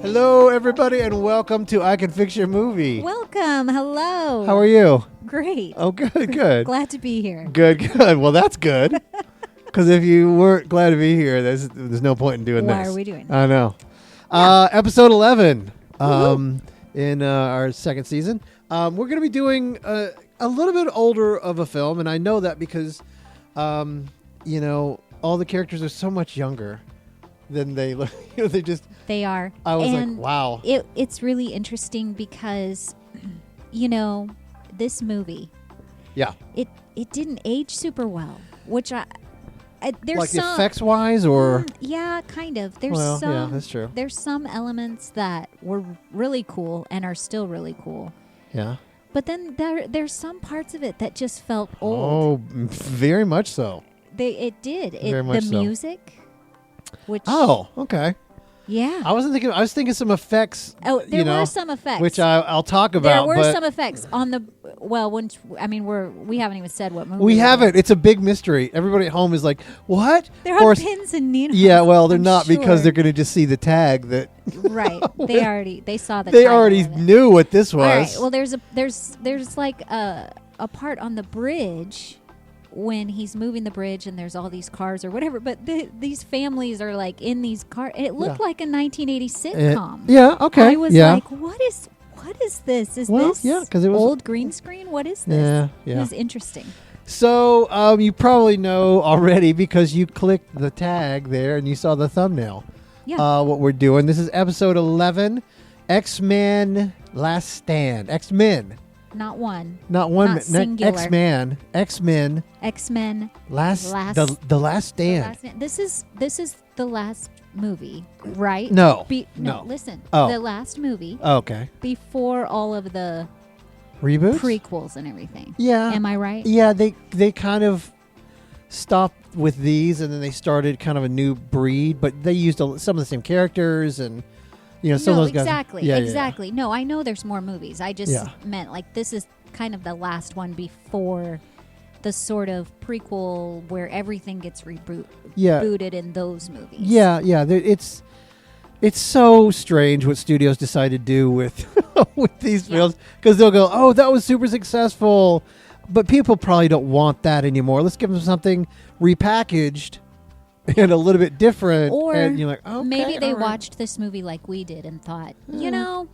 Hello, everybody, and welcome to I Can Fix Your Movie. Welcome. Hello. How are you? Great. Oh, good. Glad to be here. Good. Well, that's good. Because if you weren't glad to be here, there's no point in doing this. Why are we doing I know. Yeah. Episode 11 in our second season. We're going to be doing a little bit older of a film, and I know that because, all the characters are so much younger than they look. They are. I was like, wow. It's really interesting because, this movie. Yeah. It didn't age super well, which there's like some effects wise, or yeah, kind of. yeah, that's true. There's some elements that were really cool and are still really cool. Yeah. But then there's some parts of it that just felt old. Oh, very much so. It did. Very much the so. music. Which Okay. yeah. I was thinking some effects. Oh, there were some effects, which I'll talk about. There were some effects on the we haven't even said what movie. We haven't. It's a big mystery. Everybody at home is like, "What?" There are pins and needles. Yeah, well, they're I'm not sure. because they're going to just see the tag that. Right. They saw the. They title already of it. knew what this was. All right. Well, there's like a part on the bridge when he's moving the bridge and there's all these cars or whatever, but these families are like in these cars. It looked like a 1980 sitcom. Yeah. Okay. I was like, what is this? Is this because it was old green screen? What is this? Yeah. It was interesting. So you probably know already because you clicked the tag there and you saw the thumbnail. Yeah. What we're doing. This is episode 11, X-Men Last Stand. X-Men. Not one. Not one. Not singular. X-Men. X-Men. Last. The Last Stand. This is the last movie, right? No. No. Listen. Oh. The last movie. Okay. Before all of the reboots, prequels, and everything. Yeah. Am I right? Yeah. They kind of stopped with these, and then they started kind of a new breed, but they used some of the same characters and. Some of those guys. Exactly. Yeah, exactly. No, I know there's more movies. I just meant like this is kind of the last one before the sort of prequel where everything gets rebooted in those movies. Yeah. It's so strange what studios decide to do with with these films, because they'll go, "Oh, that was super successful," but people probably don't want that anymore. Let's give them something repackaged. And a little bit different, or and you're like, okay, maybe they all right. watched this movie like we did and thought, I'd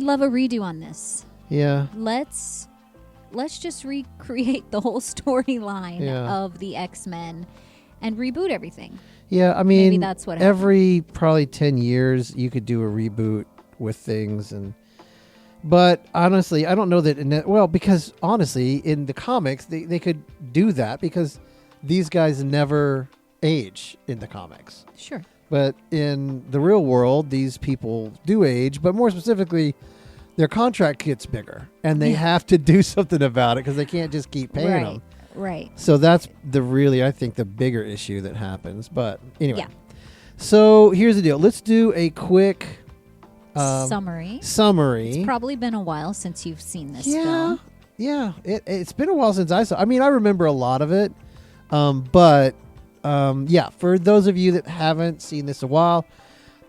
love a redo on this. Yeah, Let's just recreate the whole storyline of the X-Men and reboot everything. Yeah, I mean, maybe that's what every probably 10 years you could do a reboot with things, but honestly, I don't know that. Because honestly, in the comics, they could do that because. These guys never age in the comics. Sure. But in the real world, these people do age, but more specifically, their contract gets bigger, and they have to do something about it because they can't just keep paying them. Right. So that's I think, the bigger issue that happens. But anyway. Yeah. So here's the deal. Let's do a quick summary. It's probably been a while since you've seen this film. Yeah. It's been a while since I saw. I mean, I remember a lot of it. For those of you that haven't seen this a while,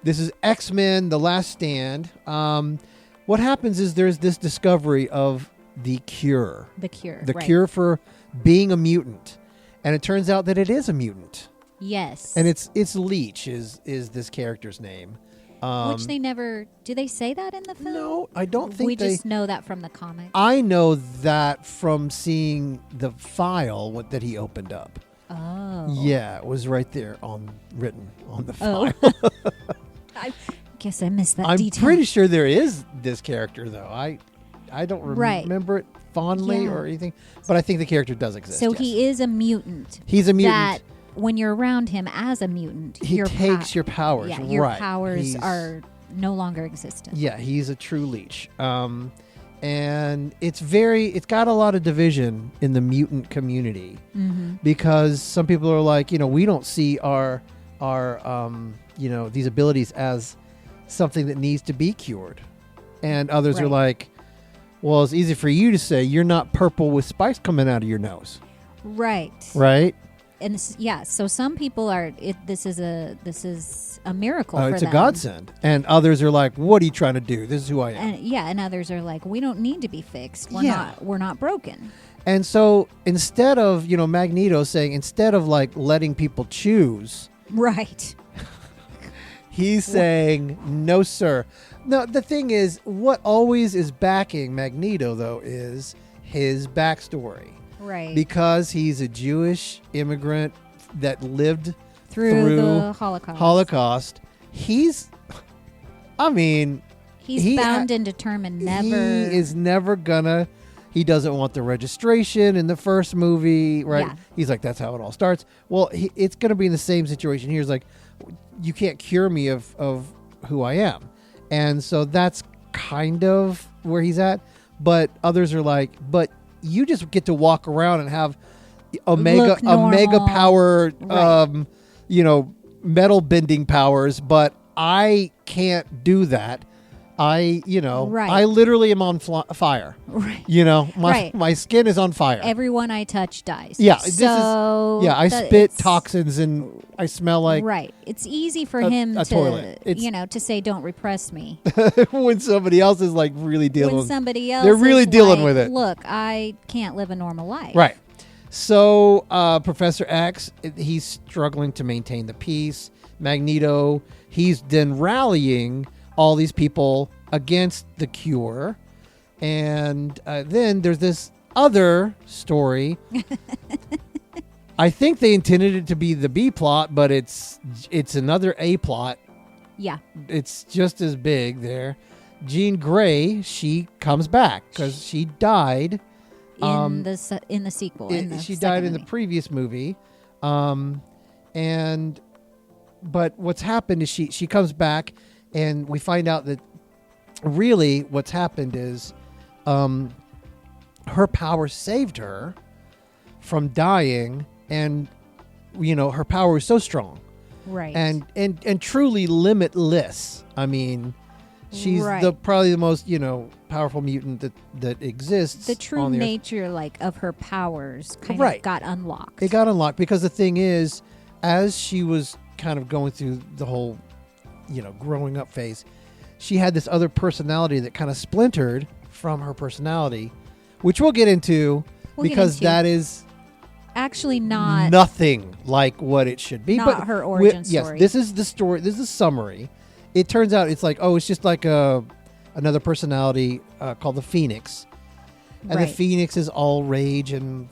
this is X-Men: The Last Stand. What happens is there's this discovery of the cure. The cure for being a mutant, and it turns out that it is a mutant. Yes. And it's Leech is this character's name. Which they never... Do they say that in the film? No, I don't think we just know that from the comic. I know that from seeing the file that he opened up. Oh. Yeah, it was right there written on the file. I guess I missed that detail. I'm pretty sure there is this character, though. I don't remember it fondly or anything, but I think the character does exist. So he is a mutant. He's a mutant. That when you're around him as a mutant, he takes your powers. Yeah, your powers are no longer existent. Yeah, he's a true leech. And it's got a lot of division in the mutant community because some people are like, we don't see our these abilities as something that needs to be cured, and others are like, well, it's easy for you to say you're not purple with spikes coming out of your nose. Right. Right. And so some people are. This is a miracle. For It's a them. godsend, and others are like, "What are you trying to do? This is who I am." And others are like, "We don't need to be fixed. Yeah. We're not broken." And so instead of Magneto saying, instead of like letting people choose, Right. he's saying, "No, sir." No, the thing is, what always is backing Magneto though is his backstory. Right. Because he's a Jewish immigrant that lived through the Holocaust. He's bound and determined never. He is never gonna. He doesn't want the registration in the first movie, right? Yeah. He's like, that's how it all starts. Well, it's gonna be in the same situation here. He's like, you can't cure me of who I am, and so that's kind of where he's at. But others are like, but you just get to walk around and have omega power, right. Metal bending powers, but I can't do that. I literally am on fire. Right. My skin is on fire. Everyone I touch dies. Yeah. I So spit toxins and I smell like. Right. It's easy for him a to, toilet. to say, don't repress me. When somebody else is like really dealing. When somebody else they're really is dealing like, with it. Look, I can't live a normal life. Right. So Professor X, he's struggling to maintain the peace. Magneto, he's then rallying all these people against the cure. And then there's this other story. I think they intended it to be the B plot, but it's another A plot. Yeah. It's just as big there. Jean Grey, she comes back because she died. In the sequel. She died in the previous movie. But what's happened is she comes back, and we find out that really what's happened is her power saved her from dying, and her power is so strong, right, and truly limitless. I mean, she's probably the most powerful mutant that exists. The true on the nature of her powers kind of got unlocked. It got unlocked because the thing is, as she was kind of going through the whole growing up phase, she had this other personality that kind of splintered from her personality, which we'll get into because that is actually nothing like what it should be. Not but her origin story. Yes, this is the story. This is the summary. It turns out it's like, it's just like another personality called the Phoenix, and the Phoenix is all rage and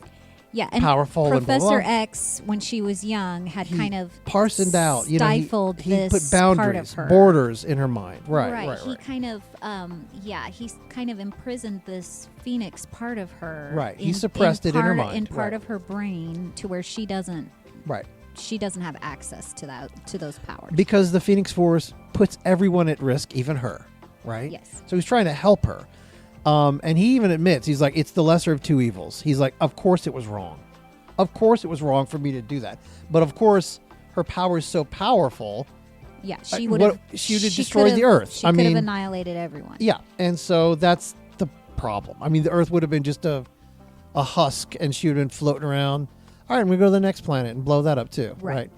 powerful. Professor and blah, blah. X, when she was young, had kind of parsoned out, stifled he this put boundaries, part of her. borders in her mind. Right. He kind of, he's kind of imprisoned this Phoenix part of her. Right. He suppressed it in her mind. In part of her brain, to where she doesn't. Right. She doesn't have access to those powers. Because the Phoenix Force puts everyone at risk, even her. Right. Yes. So he's trying to help her. And he even admits, he's like, it's the lesser of two evils. He's like, of course it was wrong. Of course it was wrong for me to do that. But of course, her power is so powerful. Yeah, she would have destroyed the Earth. She could have annihilated everyone. Yeah, and so that's the problem. I mean, the Earth would have been just a husk, and she would have been floating around. All right, I'm going to go to the next planet and blow that up too. Right.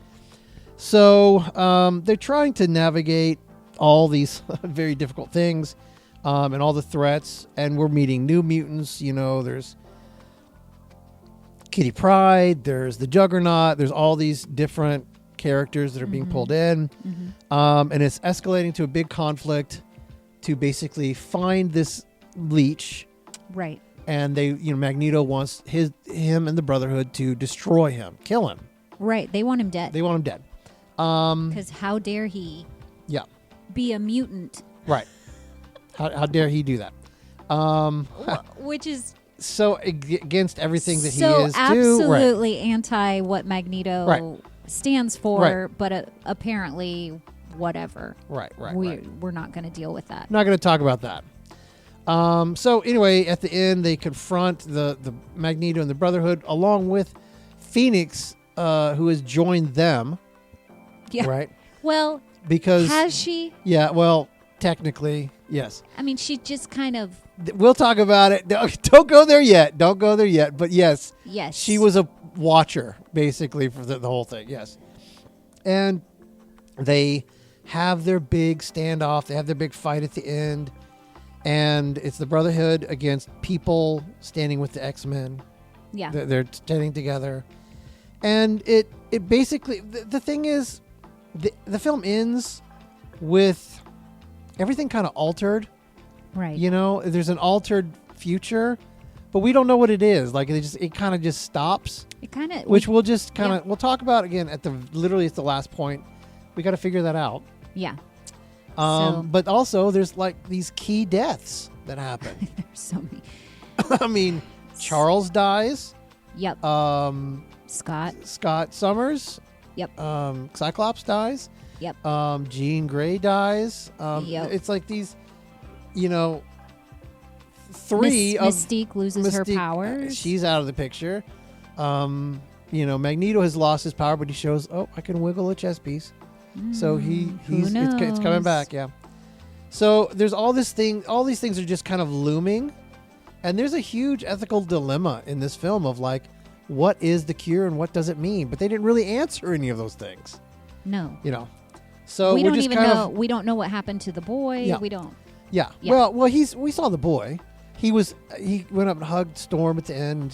So they're trying to navigate all these very difficult things. And all the threats, and we're meeting new mutants. There's Kitty Pryde, there's the Juggernaut, there's all these different characters that are being pulled in, and it's escalating to a big conflict to basically find this leech. Right. And they, Magneto wants him and the Brotherhood to destroy him, kill him. Right. They want him dead. Because how dare he? Yeah. Be a mutant. Right. How dare he do that? Which is so against everything that he is absolutely anti what Magneto stands for, but apparently whatever. Right. We're not going to deal with that. Not going to talk about that. So anyway, at the end, they confront the Magneto and the Brotherhood along with Phoenix, who has joined them. Yeah. Right. Well, because has she? Yeah. Well, technically, yes. I mean, she just kind of we'll talk about it. Don't go there yet. Don't go there yet. But yes, she was a watcher basically for the whole thing. Yes, and they have their big standoff. They have their big fight at the end, and it's the Brotherhood against people standing with the X-Men. Yeah, they're standing together, and it basically the thing is, the film ends with everything kind of altered. Right. You know, there's an altered future, but we don't know what it is. Like it kind of just stops. It kind of, which we'll just kind of we'll talk about again at literally it's the last point. We got to figure that out. Yeah. But also there's like these key deaths that happen. There's so many. I mean, Charles dies. Yep. Scott Summers. Yep. Cyclops dies. Yep. Jean Grey dies. Yep. It's like these, you know, three of Mystique loses her powers. She's out of the picture. You know, Magneto has lost his power, but he shows, I can wiggle a chess piece. So he's it's coming back, yeah. So there's all these things are just kind of looming, and there's a huge ethical dilemma in this film of like, what is the cure and what does it mean? But they didn't really answer any of those things. No. You know. So we we're don't just even kind know. of, We don't know what happened to the boy. Yeah. We don't. Yeah. Yeah. Well, we saw the boy. He went up and hugged Storm at the end, and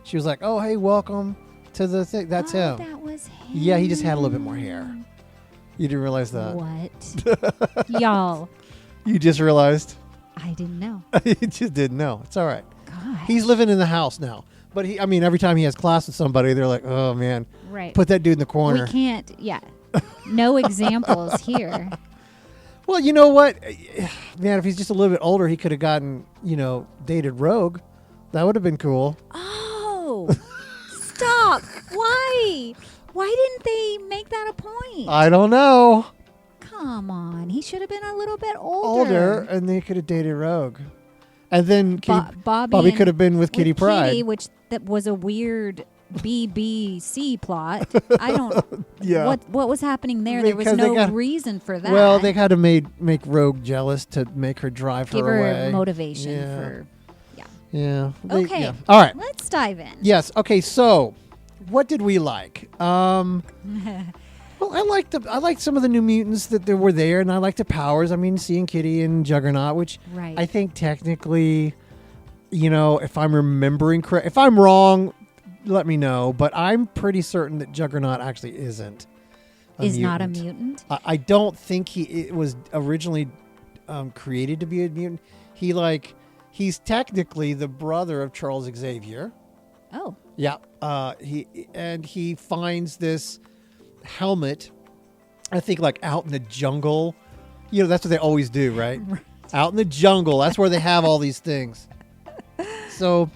she was like, "Oh, hey, welcome to the thing." That's him. That was him. Yeah, he just had a little bit more hair. You didn't realize that? What? Y'all. You just realized? I didn't know. You just didn't know. It's all right. Gosh. He's living in the house now. But every time he has class with somebody, they're like, "Oh man, right. Put that dude in the corner." We can't. Yeah. No examples here. Well, you know what, man? If he's just a little bit older, he could have gotten, dated Rogue. That would have been cool. Oh, stop! Why? Why didn't they make that a point? I don't know. Come on, he should have been a little bit older. And they could have dated Rogue, and then Bobby could have been with Kitty Pryde, Kitty, which that was a weird BBC plot. I don't. Yeah. What was happening there? There was Because no reason for that. Well, they had to make Rogue jealous to make her drive give her her away. Motivation Yeah. for. Yeah. Okay. Yeah. All right. Let's dive in. Yes. Okay. So, what did we like? Well, I liked some of the New Mutants that were there, and I liked the powers. I mean, seeing Kitty and Juggernaut, which Right. I think technically, if I'm remembering correct, if I'm wrong, let me know. But I'm pretty certain that Juggernaut actually isn't. Not a mutant. I don't think it was originally created to be a mutant. He's technically the brother of Charles Xavier. Oh. Yeah. He finds this helmet, I think, like out in the jungle. That's what they always do, right? Out in the jungle. That's where they have all these things. So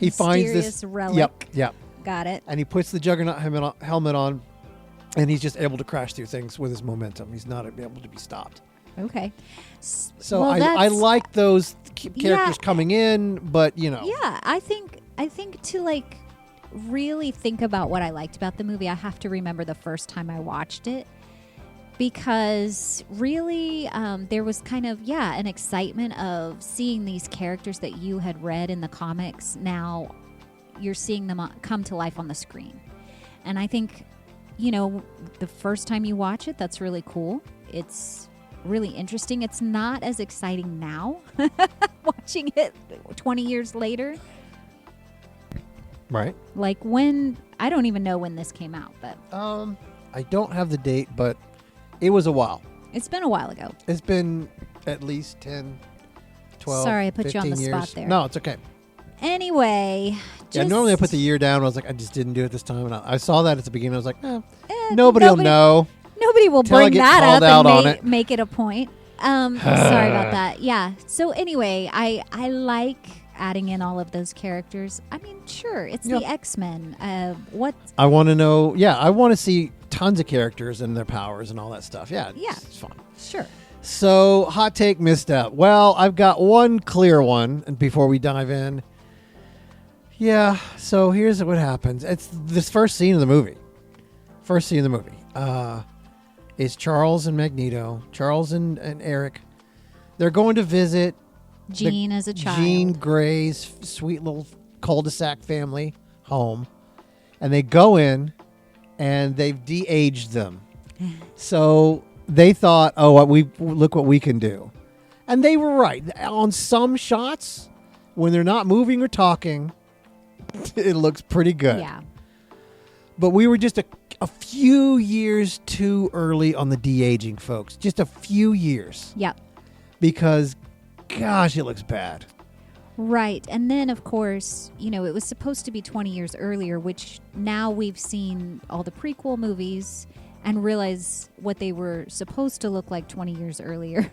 he finds this relic. Yep. Got it. And he puts the Juggernaut helmet on, and he's just able to crash through things with his momentum. He's not able to be stopped. Okay. So I like those characters coming in, but Yeah, I think to really think about what I liked about the movie, I have to remember the first time I watched it, because really there was kind of an excitement of seeing these characters that you had read in the comics. Now you're seeing them come to life on the screen, and I think the first time you watch it, that's really cool. It's really interesting. It's not as exciting now watching it 20 years later. Right. Like I don't even know when this came out, but I don't have the date, but it was a while. It's been a while ago. It's been at least 10, 12, Sorry, I put you on the years. spot there. No, it's okay. Anyway. Normally I put the year down. I was like, I just didn't do it this time. And I saw that at the beginning. I was like, nobody will know. Nobody will Till I bring get that called up out and make it a point. Sorry about that. Yeah. So anyway, I like adding in all of those characters. I mean, sure, it's the X-Men. What I want to know. Yeah, I want to see tons of characters and their powers and all that stuff. Yeah. It's fun. Sure. So, hot take, misstep. Well, I've got one clear one, and before we dive in. Yeah, so here's what happens. It's this first scene of the movie. Is Charles and Magneto, Charles and Eric. They're going to visit Jean as a child. Jean Grey's sweet little cul-de-sac family home. And they go in and they've de-aged them. So they thought, oh, look what we can do. And they were right. On some shots, when they're not moving or talking, it looks pretty good. Yeah. But we were just a few years too early on the de-aging, folks. Just a few years. Yep. Because, gosh, it looks bad. Right. And then, of course, it was supposed to be 20 years earlier, which now we've seen all the prequel movies and realize what they were supposed to look like 20 years earlier.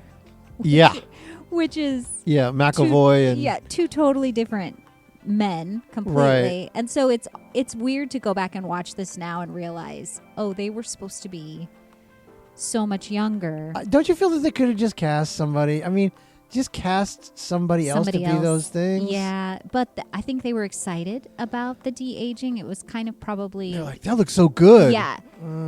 Which is... Yeah, McAvoy two totally different men completely. Right. And so it's weird to go back and watch this now and realize, oh, they were supposed to be so much younger. Don't you feel that they could have just cast somebody? I mean... Just cast somebody else to do those things. Yeah, but I think they were excited about the de-aging. It was kind of probably... They're like, that looks so good. Yeah.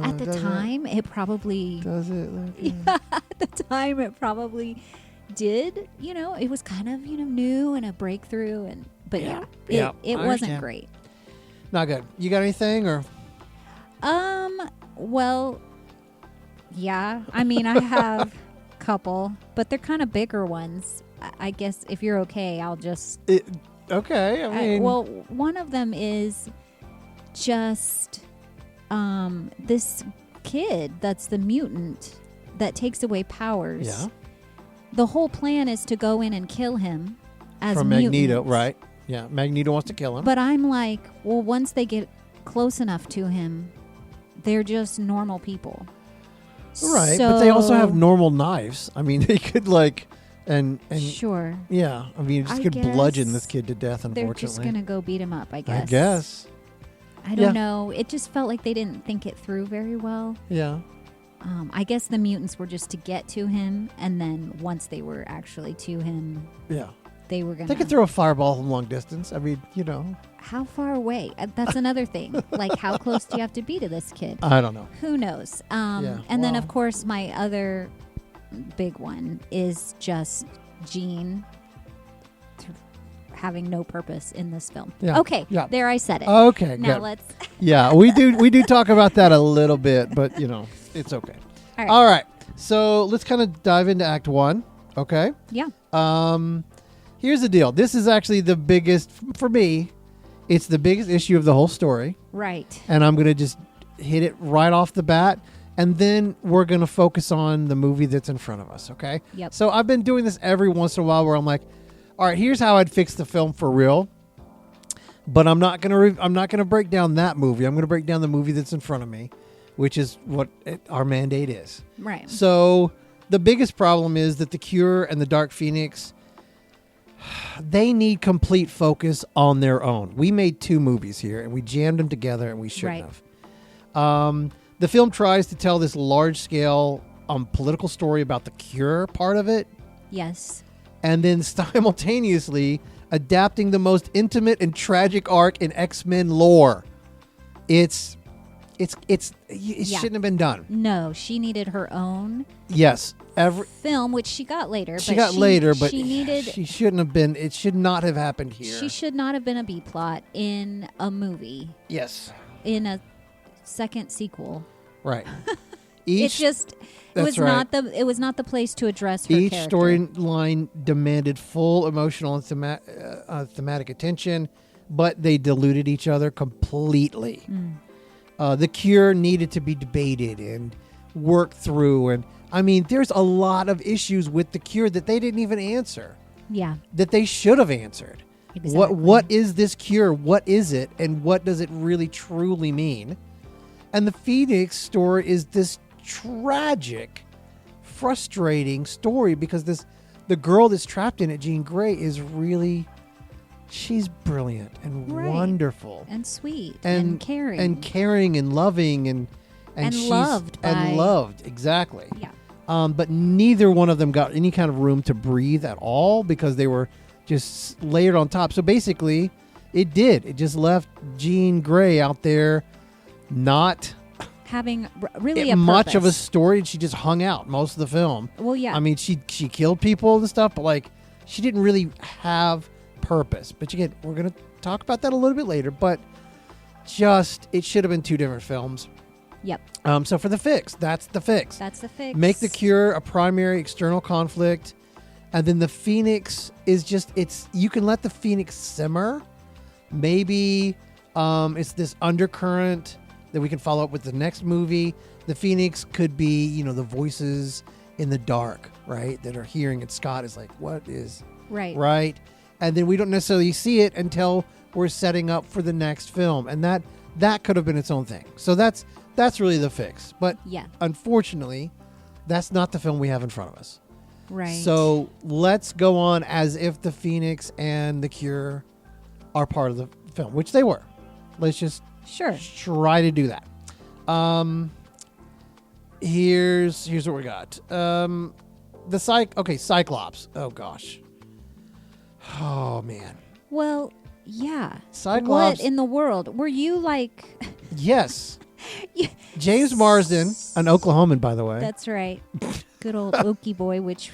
At the time, it probably... Does it look Yeah, at the time, it probably did. It was kind of, new and a breakthrough. But it wasn't great. Not good. You got anything or... Well, yeah. I mean, I have... couple, but they're kind of bigger ones. I guess if you're okay, I'll just... Okay, I mean... well, one of them is just this kid that's the mutant that takes away powers. Yeah. The whole plan is to go in and kill him as From mutant. Magneto, right. Yeah, Magneto wants to kill him. But I'm like, well, once they get close enough to him, they're just normal people. Right, but they also have normal knives. I mean, they could and sure. Yeah, I mean, just could bludgeon this kid to death. Unfortunately, they're just gonna go beat him up. I guess. I don't know. It just felt like they didn't think it through very well. Yeah. I guess the mutants were just to get to him, and then once they were actually to him, they were gonna. They could throw a fireball from long distance. I mean, How far away? That's another thing. Like, how close do you have to be to this kid? I don't know. Who knows? And then, of course, my other big one is just Jean having no purpose in this film. Yeah. Okay. Yeah. There, I said it. Okay. Now good. let's. Yeah, we do talk about that a little bit, but it's okay. All right. So let's kind of dive into Act 1. Okay. Yeah. Here's the deal. This is actually the biggest for me. It's the biggest issue of the whole story. Right. And I'm going to just hit it right off the bat. And then we're going to focus on the movie that's in front of us, okay? Yep. So I've been doing this every once in a while where I'm like, all right, here's how I'd fix the film for real. But I'm not going to break down that movie. I'm going to break down the movie that's in front of me, which is what our mandate is. Right. So the biggest problem is that The Cure and The Dark Phoenix, they need complete focus on their own. We made 2 movies here, and we jammed them together, and we shouldn't have. The film tries to tell this large-scale political story about the Cure part of it. Yes. And then simultaneously adapting the most intimate and tragic arc in X-Men lore. It shouldn't have been done. No, she needed her own. Yes. Film, which she got later. But she needed. She shouldn't have been. It should not have happened here. She should not have been a B plot in a movie. Yes. In a second sequel. Right. It was not the place to address her Each character. storyline demanded full emotional and thematic attention, but they diluted each other completely. The Cure needed to be debated and worked through, and I mean, there's a lot of issues with The Cure that they didn't even answer. Yeah. That they should have answered. Exactly. What is this cure? What is it? And what does it really truly mean? And the Phoenix story is this tragic, frustrating story because the girl that's trapped in it, Jean Grey, is really, she's brilliant and wonderful. And sweet and caring. And caring and loving and she's loved. And loved, exactly. Yeah. But neither one of them got any kind of room to breathe at all because they were just layered on top. So basically, it just left Jean Grey out there not having really much of a story. She just hung out most of the film. Well, yeah. I mean, she killed people and stuff, but like she didn't really have purpose. But again, we're going to talk about that a little bit later. But it should have been 2 different films. Yep. So for the fix, that's the fix. That's the fix. Make the cure a primary external conflict. And then the Phoenix is you can let the Phoenix simmer. Maybe it's this undercurrent that we can follow up with the next movie. The Phoenix could be, the voices in the dark, right? That are hearing it. Scott is like, what is... Right. Right? And then we don't necessarily see it until we're setting up for the next film. And that could have been its own thing. So that's really the fix. But unfortunately, that's not the film we have in front of us. Right. So let's go on as if the Phoenix and the Cure are part of the film, which they were. Let's just try to do that. Here's what we got. Cyclops. Oh gosh. Oh man. Well, yeah. Cyclops. What in the world? Were you like... Yes. James Marsden, an Oklahoman, by the way. That's right. Good old Okie boy, which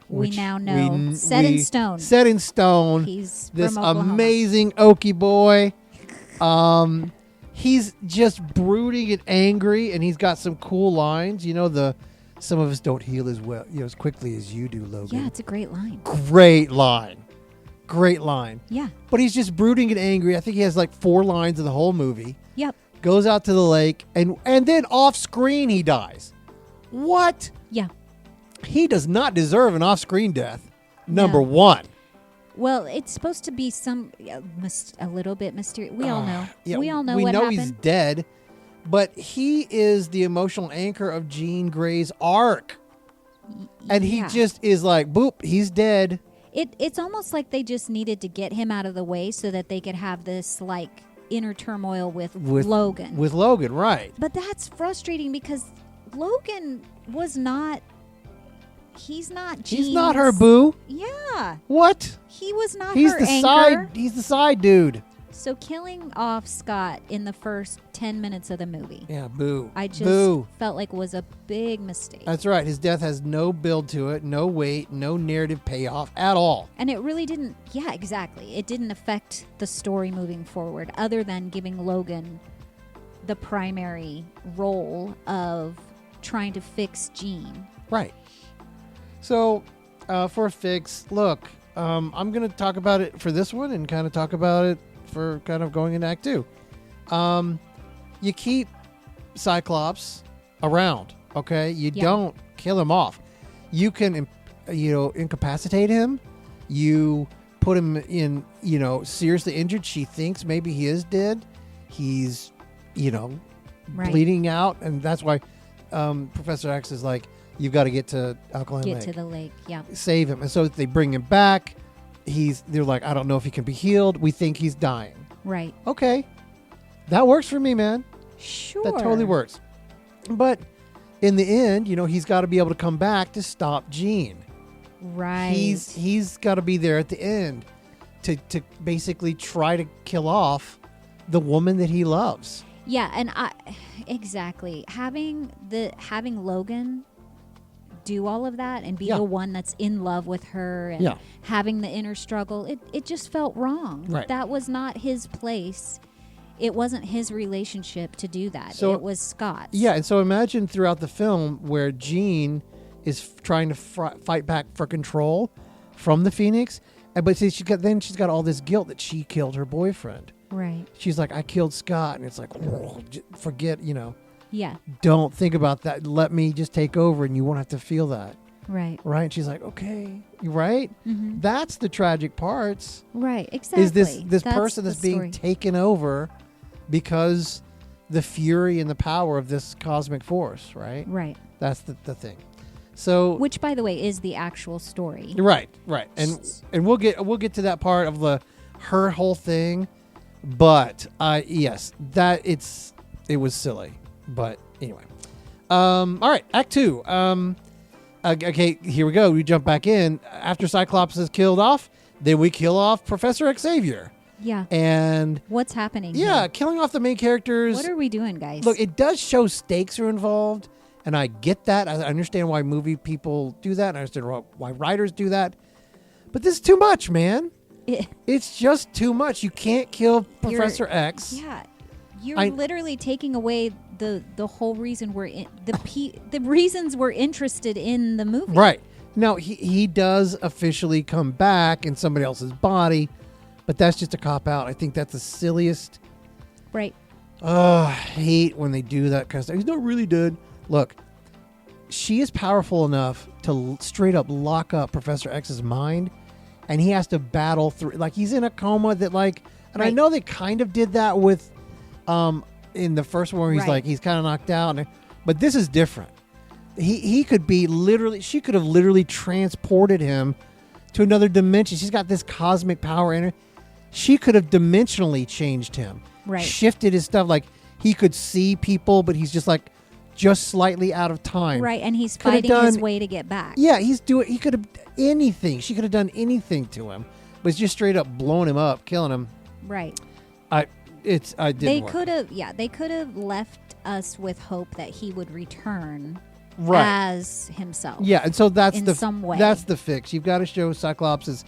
we now know. Set in stone. Set in stone. He's this from Oklahoma. Amazing Okie boy. He's just brooding and angry, and he's got some cool lines. Some of us don't heal as well, as quickly as you do, Logan. Yeah, it's a great line. Great line. Yeah. But he's just brooding and angry. I think he has like 4 lines in the whole movie. Yep. Goes out to the lake, and then off screen he dies. What? Yeah. He does not deserve an off screen death. Number 1. Well, it's supposed to be a little bit mysterious. We all know. Yeah, we all know what happened. We know he's dead, but he is the emotional anchor of Jean Grey's arc. And he just is like, boop, he's dead. It's almost like they just needed to get him out of the way so that they could have this like inner turmoil with Logan. With Logan, right. But that's frustrating because Logan was not... He's not Jean's. He's not her boo. Yeah. What? He was not he's her the anchor. He's the side dude. So killing off Scott in the first 10 minutes of the movie. Yeah, boo. I just felt like was a big mistake. That's right. His death has no build to it, no weight, no narrative payoff at all. And it really didn't, yeah, exactly. It didn't affect the story moving forward other than giving Logan the primary role of trying to fix Jean. Right. So, for a fix, look, I'm going to talk about it for this one and kind of talk about it for kind of going into Act 2. You keep Cyclops around, okay? You don't kill him off. You can, incapacitate him. You put him in, seriously injured. She thinks maybe he is dead. He's, bleeding out. And that's why Professor X is like, you've got to get to Alkaline Lake. Get to the lake, yeah. Save him. And so they bring him back. They're like, I don't know if he can be healed. We think he's dying. Right. Okay. That works for me, man. Sure. That totally works. But in the end, he's got to be able to come back to stop Jean. Right. He's got to be there at the end to basically try to kill off the woman that he loves. Yeah, and exactly. Having Logan do all of that and be the one that's in love with her and having the inner struggle, it just felt wrong. Right. That was not his place. It wasn't his relationship to do that. So, it was Scott's. Yeah, and so imagine throughout the film where Jean is trying to fight back for control from the Phoenix, but see, she's got all this guilt that she killed her boyfriend. Right. She's like, I killed Scott, and it's like, forget, Yeah. Don't think about that. Let me just take over, and you won't have to feel that. Right. Right? And she's like, okay. Right? Mm-hmm. That's the tragic parts. Right. Exactly. Is this person that's being taken over because the fury and the power of this cosmic force, right? Right. That's the thing. So, which, by the way, is the actual story. Right. And we'll get to that part of her whole thing, but yes, it was silly. But anyway, all right, Act 2. Okay, here we go. We jump back in after Cyclops is killed off. Then we kill off Professor Xavier. Yeah. And what's happening? Yeah, here? Killing off the main characters. What are we doing, guys? Look, it does show stakes are involved, and I get that. I understand why movie people do that. And I understand why writers do that. But this is too much, man. It- It's just too much. You can't kill Professor X. Yeah, you're literally taking away the whole reason we're in the reasons we're interested in the movie. Right. Now, he does officially come back in somebody else's body, but that's just a cop-out. I think that's the silliest. Right. I hate when they do that kind of stuff. He's not really dead. Look, she is powerful enough to straight up lock up Professor X's mind, and he has to battle through. Like, he's in a coma that, like, and Right. I know they kind of did that with, in the first one where he's Right. like, he's kind of knocked out, but this is different. He could be literally, she could have literally transported him to another dimension. She's got this cosmic power in her. She could have dimensionally changed him. Right. Shifted his stuff. Like, he could see people, but he's just slightly out of time. Right, and he's Could have fighting his done- way to get back. Yeah, he could have anything. She could have done anything to him, but it's just straight up blowing him up, killing him. Right. I didn't They work. could have, they could have left us with hope that he would return Right. as himself. Yeah, and so that's in the some way. that's the fix. You've got to show Cyclops is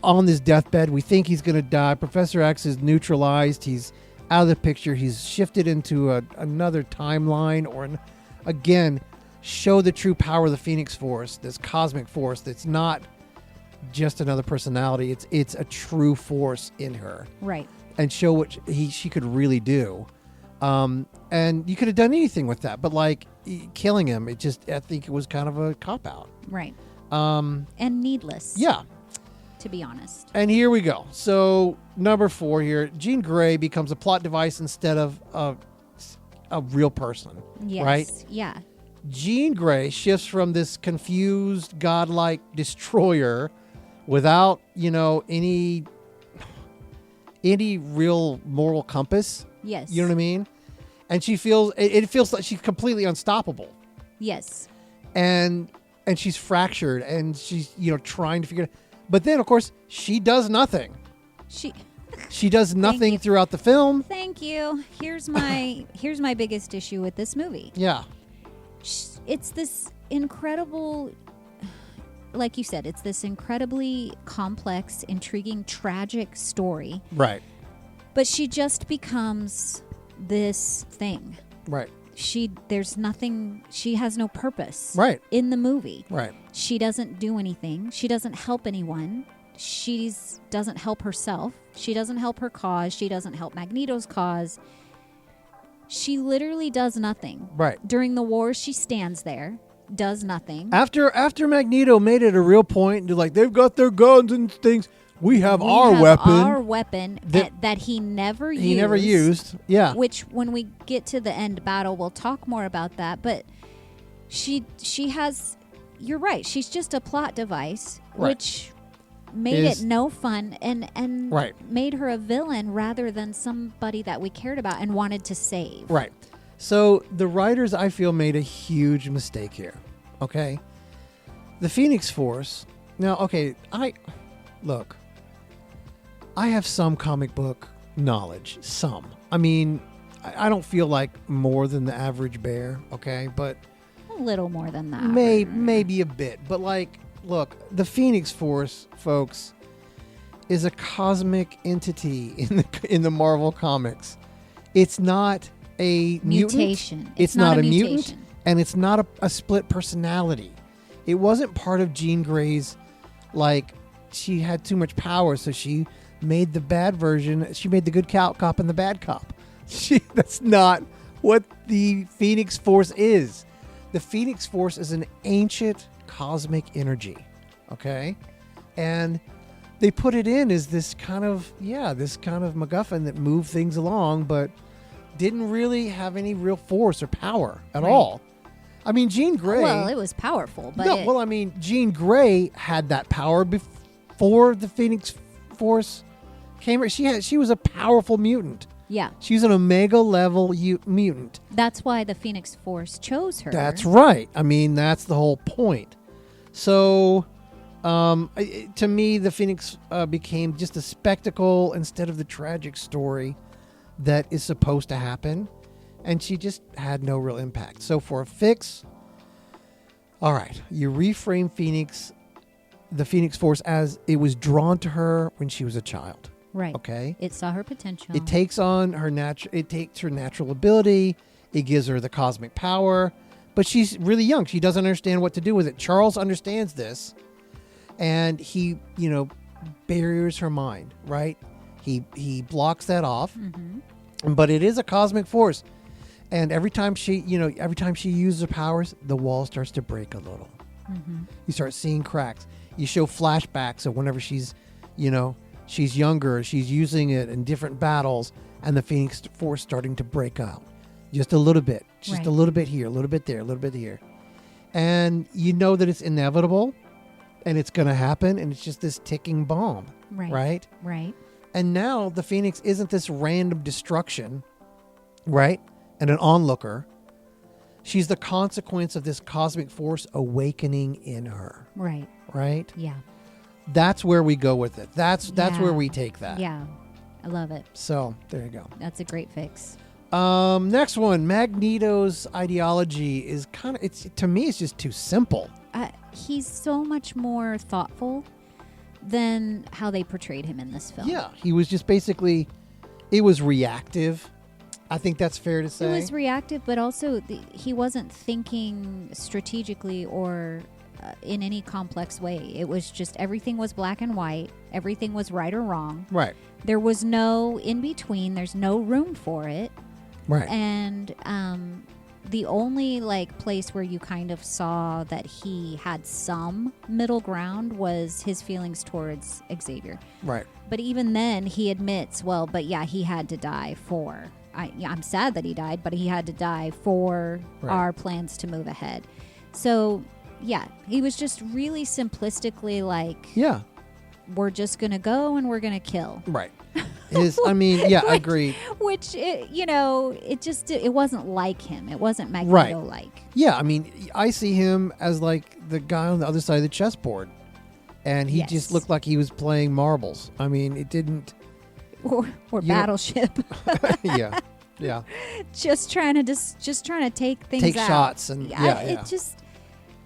on this deathbed. We think he's going to die. Professor X is neutralized. He's out of the picture. He's shifted into another timeline, or again, show the true power of the Phoenix Force, this cosmic force that's not just another personality. It's a true force in her, Right. and show what she could really do. And you could have done anything with that, but like killing him, I think it was kind of a cop out. Right. And needless. Yeah. To be honest. And here we go. So number 4 here, Jean Grey becomes a plot device instead of a real person. Yes. Right? Yeah. Jean Grey shifts from this confused, godlike destroyer without, any real moral compass. Yes. You know what I mean? And she feels it feels like she's completely unstoppable. Yes. And she's fractured, and she's trying to figure it. But then, of course, she does nothing. She does nothing you. throughout the film. Thank you. Here's my biggest issue with this movie. Yeah. It's this incredible, like you said, it's this incredibly complex, intriguing, tragic story. Right. But she just becomes this thing. Right. There's nothing, she has no purpose. Right. In the movie. Right. She doesn't do anything. She doesn't help anyone. She doesn't help herself. She doesn't help her cause. She doesn't help Magneto's cause. She literally does nothing. Right. During the war, she stands there, does nothing. After Magneto made it a real point, they're like, they've got their guns and things. We have our weapon that he never used. He never used. Yeah. Which, when we get to the end battle, we'll talk more about that. But she has. You're right. She's just a plot device, Right. which made it no fun and Right. made her a villain rather than somebody that we cared about and wanted to save. Right. So the writers, I feel, made a huge mistake here. Okay. The Phoenix Force. Now, okay, I have some comic book knowledge. Some. I mean, I don't feel like more than the average bear, okay? But A little more than that. maybe a bit. But look, the Phoenix Force, folks, is a cosmic entity in the Marvel comics. It's not a Mutation. mutant. It's not a mutant, and it's not a split personality. It wasn't part of Jean Grey's, she had too much power, so she made the bad version. She made the good cop and the bad cop. That's not what the Phoenix Force is. The Phoenix Force is an ancient cosmic energy, okay? And they put it in as this kind of MacGuffin that moved things along, but didn't really have any real force or power at all. I mean, Jean Grey... Well, it was powerful, but... Jean Grey had that power before the Phoenix Force came. She was a powerful mutant. Yeah. She's an Omega level mutant. That's why the Phoenix Force chose her. That's right. I mean, that's the whole point. So, to me, the Phoenix became just a spectacle instead of the tragic story that is supposed to happen. And she just had no real impact. So for a fix, all right, you reframe Phoenix the Phoenix Force as it was drawn to her when she was a child. Right. Okay. It saw her potential. It takes on her it takes her natural ability. It gives her the cosmic power, but she's really young. She doesn't understand what to do with it. Charles understands this, and he, barriers her mind, right? He blocks that off. Mm-hmm. But it is a cosmic force. And every time she uses her powers, the wall starts to break a little. Mm-hmm. You start seeing cracks. You show flashbacks of whenever she's younger, she's using it in different battles, and the Phoenix Force starting to break out. Just a little bit. Just Right. a little bit here, a little bit there, a little bit here. And you know that it's inevitable, and it's going to happen, and it's just this ticking bomb. Right. Right? Right. And now the Phoenix isn't this random destruction, right? And an onlooker. She's the consequence of this cosmic force awakening in her. Right. Right? Yeah. That's where we go with it. That's where we take that. Yeah. I love it. So there you go. That's a great fix. Next one, Magneto's ideology is to me it's just too simple. He's so much more thoughtful than how they portrayed him in this film. Yeah, he was just basically, it was reactive. I think that's fair to say. It was reactive, but also he wasn't thinking strategically or in any complex way. It was just everything was black and white. Everything was right or wrong. Right. There was no in between. There's no room for it. Right. And the only place where you kind of saw that he had some middle ground was his feelings towards Xavier. Right. But even then, he admits, he had to die for. I'm sad that he died, but he had to die for our plans to move ahead. So, yeah, he was just really simplistically we're just going to go and we're going to kill. Right. I agree. Which, it wasn't like him. It wasn't Magneto-like. Right. Yeah, I see him as the guy on the other side of the chessboard. And he just looked like he was playing marbles. It didn't... Or Battleship. Yeah. Yeah. Just trying to take things take out. Shots and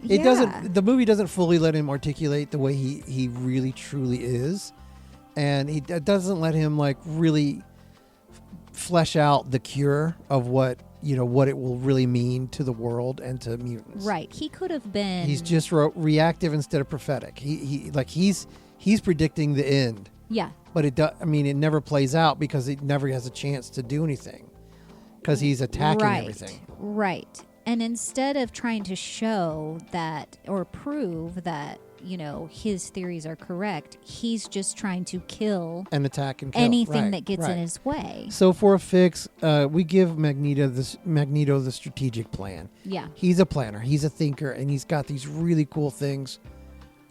it doesn't. The movie doesn't fully let him articulate the way he really truly is, and it doesn't let him really flesh out the cure of what it will really mean to the world and to mutants. Right. He could have been. He's just reactive instead of prophetic. He's predicting the end. Yeah. But it never plays out because it never has a chance to do anything because he's attacking everything. Right. And instead of trying to show that or prove that, his theories are correct, he's just trying to kill and attack and kill anything that gets in his way. So for a fix, we give Magneto the strategic plan. Yeah. He's a planner. He's a thinker, and he's got these really cool things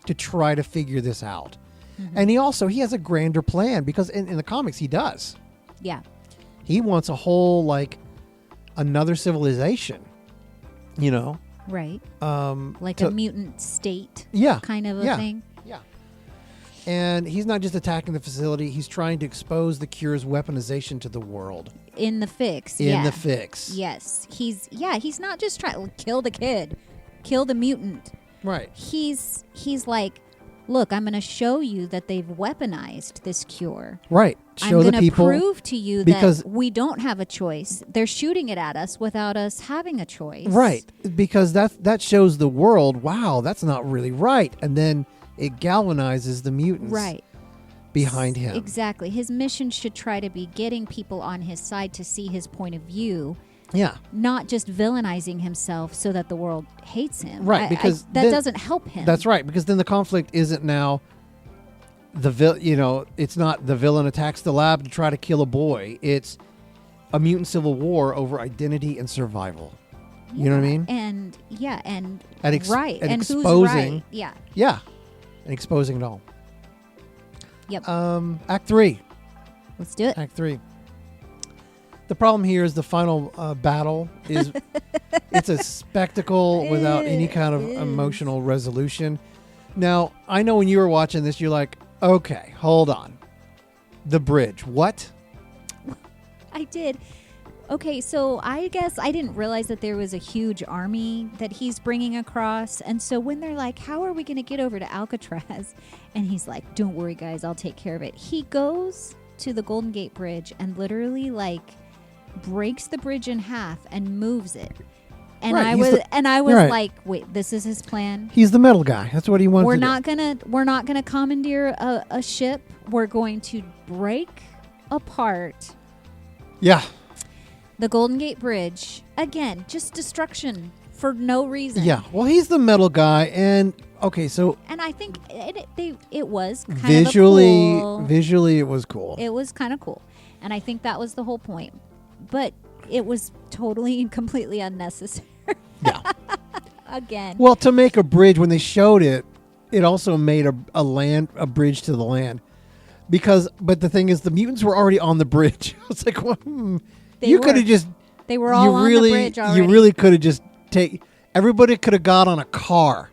to try to figure this out. Mm-hmm. And he has a grander plan because in the comics he does. Yeah. He wants a whole another civilization, Right. A mutant state. Yeah. Kind of a thing. Yeah. And he's not just attacking the facility, he's trying to expose the cure's weaponization to the world. In the fix. The fix. Yes. He's not just trying to kill the kid, kill the mutant. Right. He's like, look, I'm going to show you that they've weaponized this cure. Right. Show I'm the people. I'm going to prove to you that we don't have a choice. They're shooting it at us without us having a choice. Right. Because that shows the world, wow, that's not really right. And then it galvanizes the mutants behind him. Exactly. His mission should try to be getting people on his side to see his point of view. Yeah. Not just villainizing himself so that the world hates him. Right, because that doesn't help him. That's right, because then the conflict isn't now it's not the villain attacks the lab to try to kill a boy. It's a mutant civil war over identity and survival. You know what I mean? And and right. And exposing, who's right. Yeah. Yeah. And exposing it all. Yep. Act 3. Let's do it. Act 3. The problem here is the final battle is it's a spectacle without any kind of emotional resolution. Now, I know when you were watching this, you're like, okay, hold on. The bridge. What? I did. Okay, so I guess I didn't realize that there was a huge army that he's bringing across. And so when they're like, how are we going to get over to Alcatraz? And he's like, don't worry, guys, I'll take care of it. He goes to the Golden Gate Bridge and literally like breaks the bridge in half and moves it. And Right, I was right. like, wait, this is his plan? He's the metal guy. That's what he wants We're to not gonna commandeer a ship. We're going to break apart do. Yeah. the Golden Gate Bridge. Again, just destruction for no reason. Yeah. Well, he's the metal guy. And, okay, so And I think it was kind visually, of a cool. visually, it was cool. It was kind of cool. And I think that was the whole point. But it was totally and completely unnecessary. Yeah. Again. Well, to make a bridge, when they showed it, it also made a bridge to the land. But the thing is, the mutants were already on the bridge. I was like, well, you could have just. They were all on the bridge already. You really could have just everybody could have got on a car.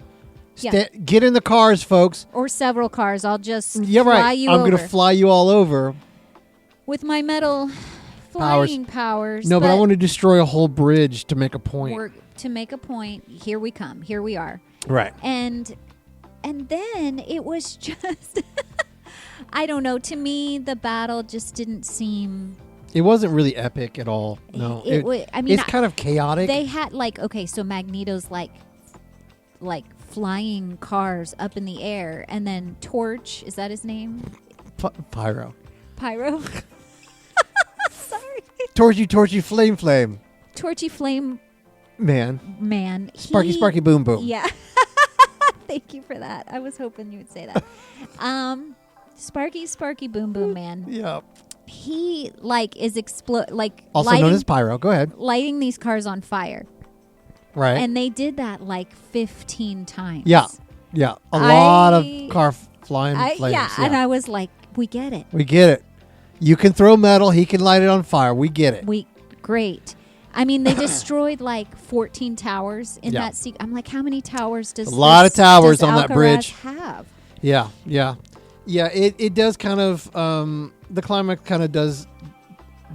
Yeah. Get in the cars, folks. Or several cars. I'll just Yeah, fly right. you I'm over. going to fly you all over. With my metal flying powers. No, but I want to destroy a whole bridge to make a point. To make a point, here we come. Here we are. Right. And then it was just I don't know, to me the battle just didn't seem. It wasn't really epic at all. No. I mean, it's kind of chaotic. They had so Magneto's like flying cars up in the air, and then Torch, is that his name? Pyro. Pyro. Sorry. Torchy, flame. Torchy Flame Man. Sparky, boom, boom. Yeah. Thank you for that. I was hoping you would say that. Sparky, boom, boom, man. Yeah. He is Also known as Pyro. Go ahead. lighting these cars on fire. Right. And they did that 15 times. Yeah. A lot of car flying flames. Yeah, and I was like, we get it. We get it. You can throw metal. He can light it on fire. We get it. Great. I mean, they destroyed 14 towers in that sequence. I'm like, how many towers does a lot of towers on that bridge have? Yeah. It does kind of the climax kind of does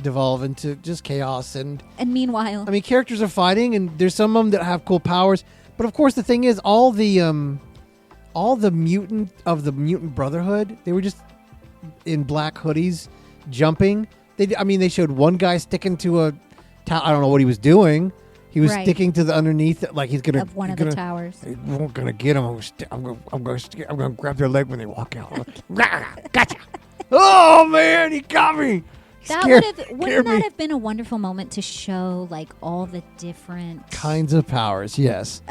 devolve into just chaos and meanwhile, I mean, characters are fighting and there's some of them that have cool powers, but of course the thing is all the mutant brotherhood, they were just in black hoodies jumping. They showed one guy sticking to a I don't know what he was doing. He was sticking to the underneath, like he's gonna of one of the towers. We're gonna get him. I'm gonna grab their leg when they walk out. Gotcha! Oh man, he got me. Wouldn't that have been a wonderful moment to show all the different kinds of powers? Yes.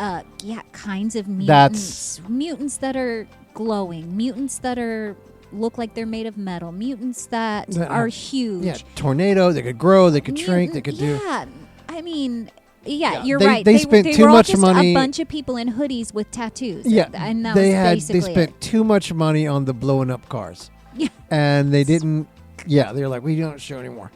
Kinds of mutants. Mutants that are glowing. Mutants that look like they're made of metal. Mutants that are huge. Yeah, tornado. They could grow. They could shrink. They could do. Yeah, I mean. Yeah, you're right. They spent too much money. A bunch of people in hoodies with tattoos. Yeah, and that they spent too much money on the blowing up cars. Yeah, and they didn't. Yeah, they're like, we don't show anymore.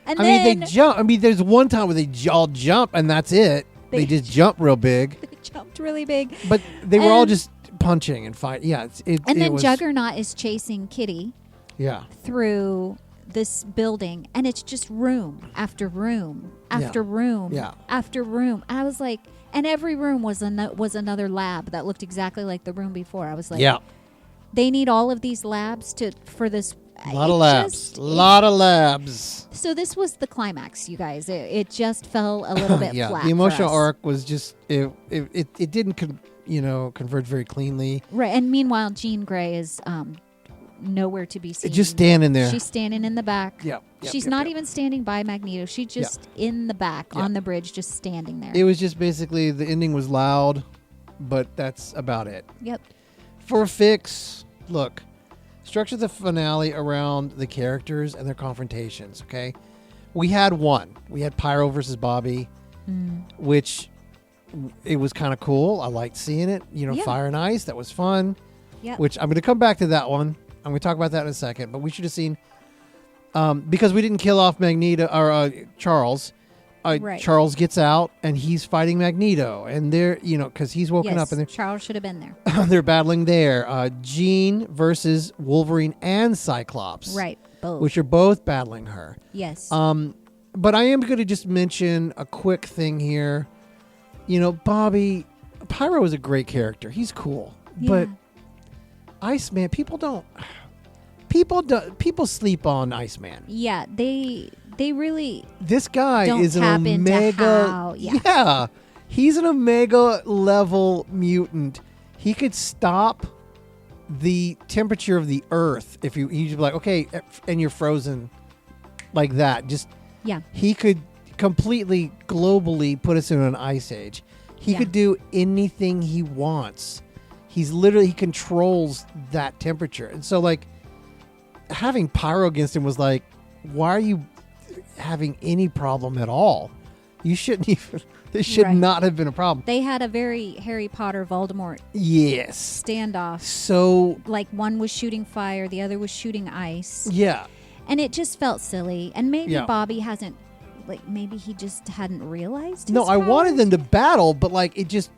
And they jump. I mean, there's one time where they all jump, and that's it. They just jump real big. They jumped really big. But they were all just punching and fighting. Yeah, then Juggernaut is chasing Kitty. Yeah. Through this building, and it's just room after room after room after room. I was like, and every room was another lab that looked exactly like the room before. I was like, they need all of these labs for this. A lot of labs. So this was the climax, you guys. It just fell a little bit flat. The emotional arc was just it didn't converge very cleanly. Right, and meanwhile, Jean Grey is nowhere to be seen. Just standing there. She's standing in the back. Yep. She's not even standing by Magneto. She's just in the back on the bridge, just standing there. It was just basically the ending was loud, but that's about it. Yep. For a fix, look, structure the finale around the characters and their confrontations, okay? We had one. We had Pyro versus Bobby, which it was kind of cool. I liked seeing it. Fire and Ice. That was fun. Yep. Which I'm going to come back to that one. I'm going to talk about that in a second. But we should have seen, because we didn't kill off Magneto or Charles. Charles gets out and he's fighting Magneto, and they're because he's woken up and Charles should have been there. They're battling there. Jean versus Wolverine and Cyclops, right? Both, which are both battling her. Yes. But I am going to just mention a quick thing here. You know, Pyro is a great character. He's cool. Yeah. But Iceman, people sleep on Iceman. Yeah, they really This guy don't is an tap into omega. how- Yeah, he's an omega level mutant. He could stop the temperature of the Earth if he'd be like, okay, and you're frozen like that. yeah. He could completely globally put us in an ice age. He could do anything he wants. He controls that temperature. And so like having Pyro against him was like, why are you having any problem at all? You shouldn't even, this should Right. not have been a problem. They had a very Harry Potter Voldemort Yes. standoff. So, Like one was shooting fire, the other was shooting ice. yeah. And it just felt silly. And maybe Yeah. Bobby hasn't, like, maybe he just hadn't realized his No, I wanted powers. them to battle, but like it just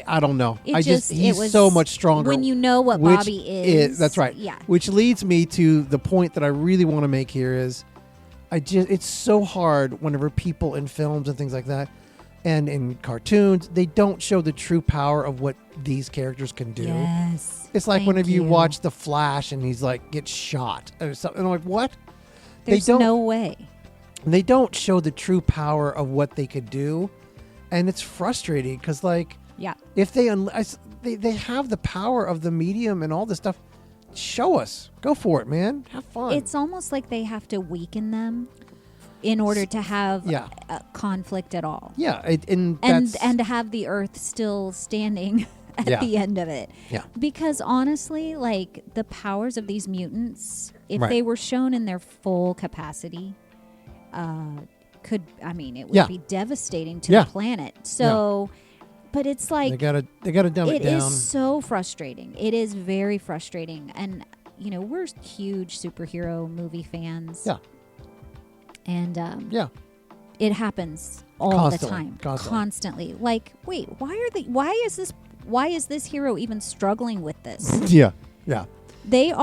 I don't know. He's so much stronger. When you know what which Bobby is. That's right. Yeah. Which leads me to the point that I really want to make here is it's so hard whenever people in films and things like that and in cartoons, they don't show the true power of what these characters can do. Yes. It's like Thank whenever you you. watch The Flash and he's like gets shot or something. And I'm like, what? There's no way. They don't show the true power of what they could do. And it's frustrating because like Yeah. if they have the power of the medium and all this stuff, show us. Go for it, man. Have fun. It's almost like they have to weaken them in order to have Yeah. a conflict at all. Yeah, and And that's, to have the Earth still standing at Yeah. the end of it. Yeah. Because honestly, like the powers of these mutants, if Right. they were shown in their full capacity, it would Yeah. be devastating to Yeah. the planet. So, but it's like they gotta dumb it it down. is so frustrating. It is very frustrating. And, you know, we're huge superhero movie fans. Yeah. And Yeah. it happens all Constantly. the time. Constantly. Like, wait, why is this hero even struggling with this? Yeah. Yeah. They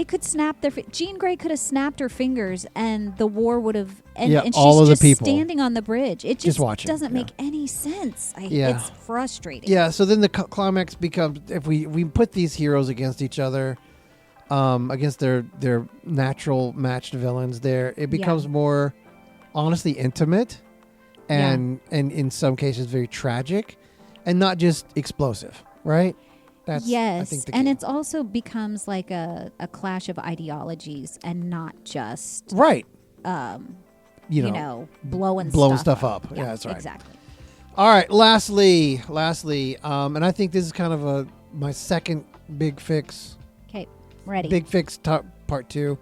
could snap Jean Grey could have snapped her fingers and the war would have and she's all of the just people. standing on the bridge. It just watching, doesn't yeah. make any sense. Yeah. It's frustrating. Yeah, so then the climax becomes if we put these heroes against each other, against their natural matched villains, it becomes more honestly intimate, and in some cases very tragic, and not just explosive, right? That's Yes, I think the and key. it's also becomes like a clash of ideologies and not just right. you know blowing stuff up. Yeah, that's right. Exactly. All right. Lastly, and I think this is kind of my second big fix. Okay, ready. Big fix part 2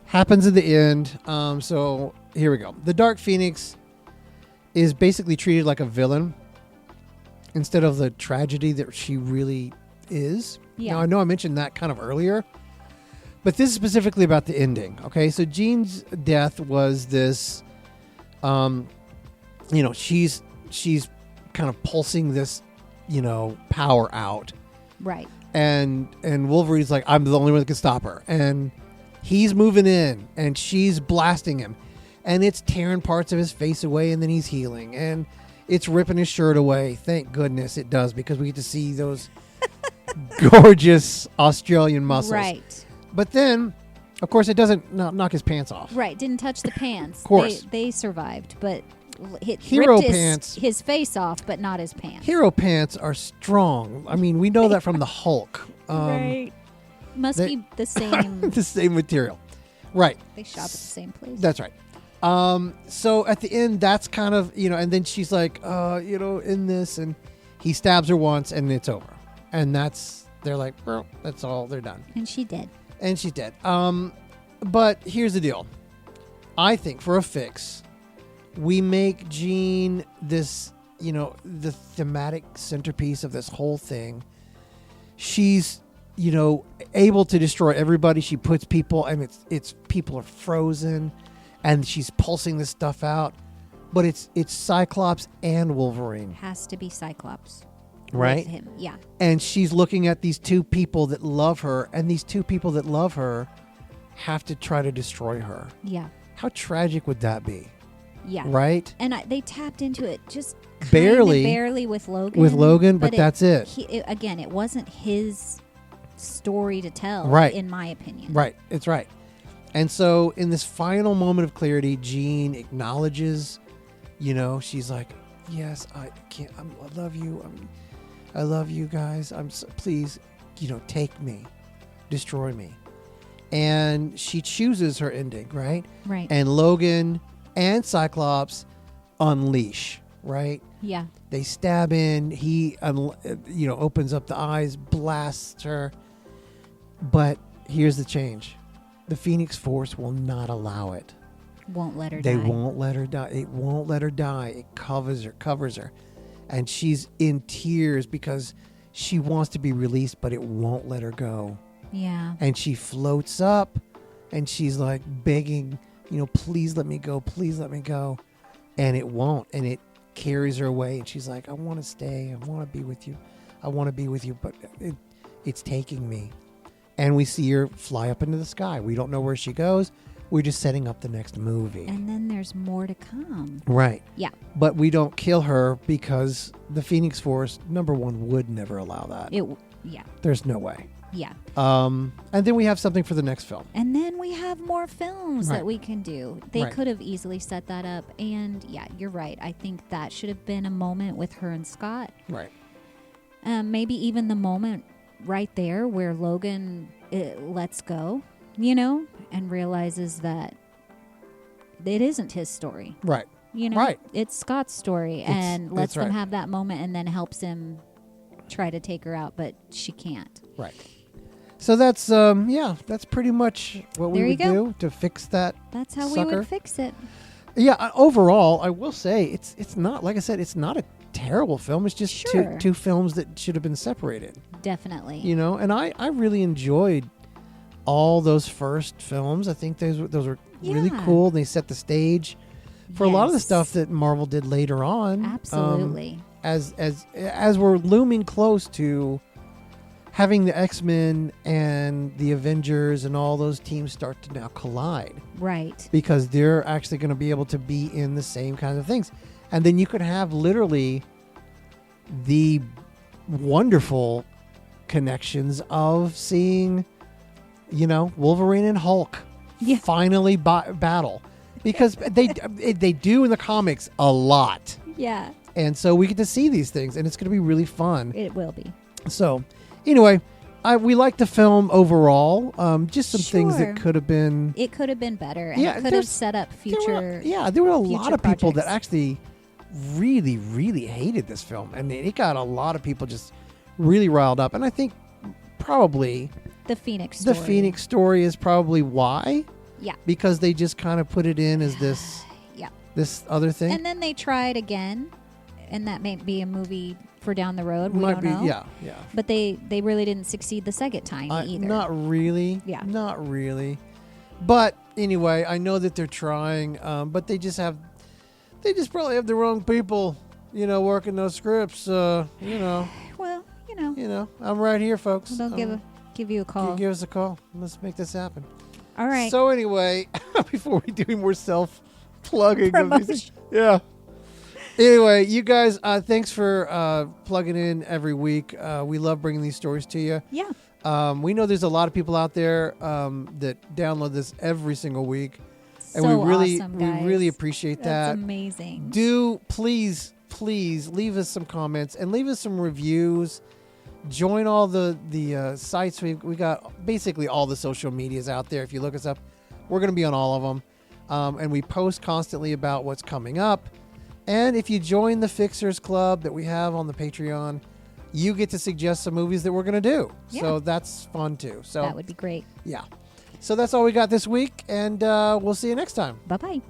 happens at the end. So here we go. The Dark Phoenix is basically treated like a villain instead of the tragedy that she really is. Yeah. Now I know I mentioned that kind of earlier, but this is specifically about the ending. Okay, so Jean's death was this. She's kind of pulsing this, power out. Right. And Wolverine's like, I'm the only one that can stop her. And he's moving in, and she's blasting him. And it's tearing parts of his face away, and then he's healing. And it's ripping his shirt away. Thank goodness it does, because we get to see those gorgeous Australian muscles. Right. But then, of course, it doesn't knock his pants off. Right. Didn't touch the pants. Of course. They survived, but Hero ripped pants. his face off, but not his pants. Hero pants are strong. I mean, we know that from the Hulk. Right. Must be the same. The same material. Right. They shop at the same place. That's right. So at the end, that's kind of, and then she's like, in this, and he stabs her once, and it's over. And they're like, well, that's all, they're done. And she did. And she's dead. But here's the deal. I think for a fix, we make Jean this, the thematic centerpiece of this whole thing. She's, able to destroy everybody. She puts people, and it's people are frozen, and she's pulsing this stuff out. But it's Cyclops and Wolverine. Has to be Cyclops. Right? With him. Yeah. And she's looking at these two people that love her, and these two people that love her have to try to destroy her. Yeah. How tragic would that be? Yeah. Right? And they tapped into it just barely with Logan. But that's it. Again, it wasn't his story to tell, right. in my opinion. Right. It's right. And so in this final moment of clarity, Jean acknowledges, she's like, yes, I love you. I love you guys. Please, take me, destroy me. And she chooses her ending, right? Right. And Logan and Cyclops unleash, right? Yeah. They stab in. He, opens up the eyes, blasts her. But here's the change. The Phoenix Force will not allow it. Won't let her die. They won't let her die. It won't let her die. It covers her. And she's in tears because she wants to be released, but it won't let her go. Yeah. And she floats up and she's like begging, please let me go. Please let me go. And it won't. And it carries her away. And she's like, I want to stay. I want to be with you. I want to be with you. But it's taking me. And we see her fly up into the sky. We don't know where she goes. We're just setting up the next movie. And then there's more to come. Right. Yeah. But we don't kill her because the Phoenix Force, number one, would never allow that. Yeah. There's no way. Yeah. And then we have something for the next film. And then we have more films right. that we can do. They right. could have easily set that up. And yeah, you're right. I think that should have been a moment with her and Scott. Right. Maybe even the moment right there where Logan lets go, and realizes that it isn't his story. Right. Right. It's Scott's story and lets them right. have that moment and then helps him try to take her out, but she can't. Right. So that's that's pretty much what we would do to fix that. That's how sucker. we would fix it. Yeah, overall, I will say it's not, like I said, it's not a terrible film. It's just two films that should have been separated. Definitely. And I really enjoyed all those first films. I think those were really cool. They set the stage for a lot of the stuff that Marvel did later on. Absolutely. As we're looming close to having the X-Men and the Avengers and all those teams start to now collide. Right. Because they're actually going to be able to be in the same kinds of things. And then you could have literally the wonderful connections of seeing, Wolverine and Hulk finally battle. Because they do in the comics a lot. Yeah. And so we get to see these things, and it's going to be really fun. It will be. So, anyway, we like the film overall. Just some things that could have been... It could have been better, and it could have set up future... There were a lot of people projects. that actually really, really hated this film. And it got a lot of people just really riled up. And I think probably... The Phoenix story. The Phoenix story is probably why. Yeah. Because they just kind of put it in as this... This other thing. And then they tried again, and that may be a movie for down the road. We don't know. Yeah. But they really didn't succeed the second time either. Not really. Yeah. Not really. But anyway, I know that they're trying, but they just probably have the wrong people, working those scripts. Well, I'm right here, folks. They'll give you a call. Give us a call. Let's make this happen. All right. So anyway, before we do any more self-plugging of these things, Anyway, you guys, thanks for plugging in every week. We love bringing these stories to you. Yeah. We know there's a lot of people out there that download this every single week. And so we really awesome, guys. we really appreciate that. That's amazing. Do please leave us some comments and leave us some reviews. Join all the sites. We got basically all the social medias out there. If you look us up, we're going to be on all of them. And we post constantly about what's coming up. And if you join the Fixers Club that we have on the Patreon, you get to suggest some movies that we're going to do. Yeah. So that's fun too. So that would be great. Yeah. So that's all we got this week. And we'll see you next time. Bye-bye.